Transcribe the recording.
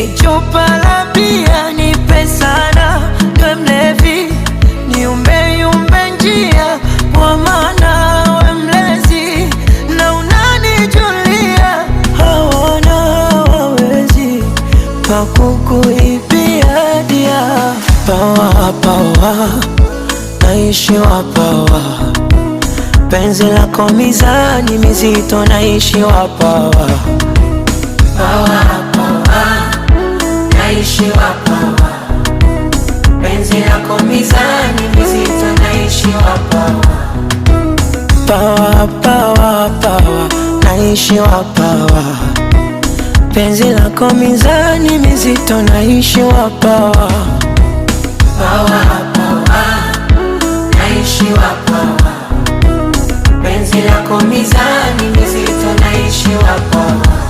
Chupa la bia nipe sana, niwe mlevi, niumbe yumbe njia, kwa maana we mlezi na unanijulia. Hawana hawawezi pakukuibia dia. Pawa pawa, naishi wapawa, penzi lako mizani mizito, naishi wapawa. Pawa pawa, naishi wapawa, penzi lako mizani mizito, naishi wapawa. Pawa pawa pawa, naishi wapawa, penzi lako mizani mizito, naishi wapawa. Pawa pawa, naishi wapawa, penzi lako mizani mizito, naishi wapawa.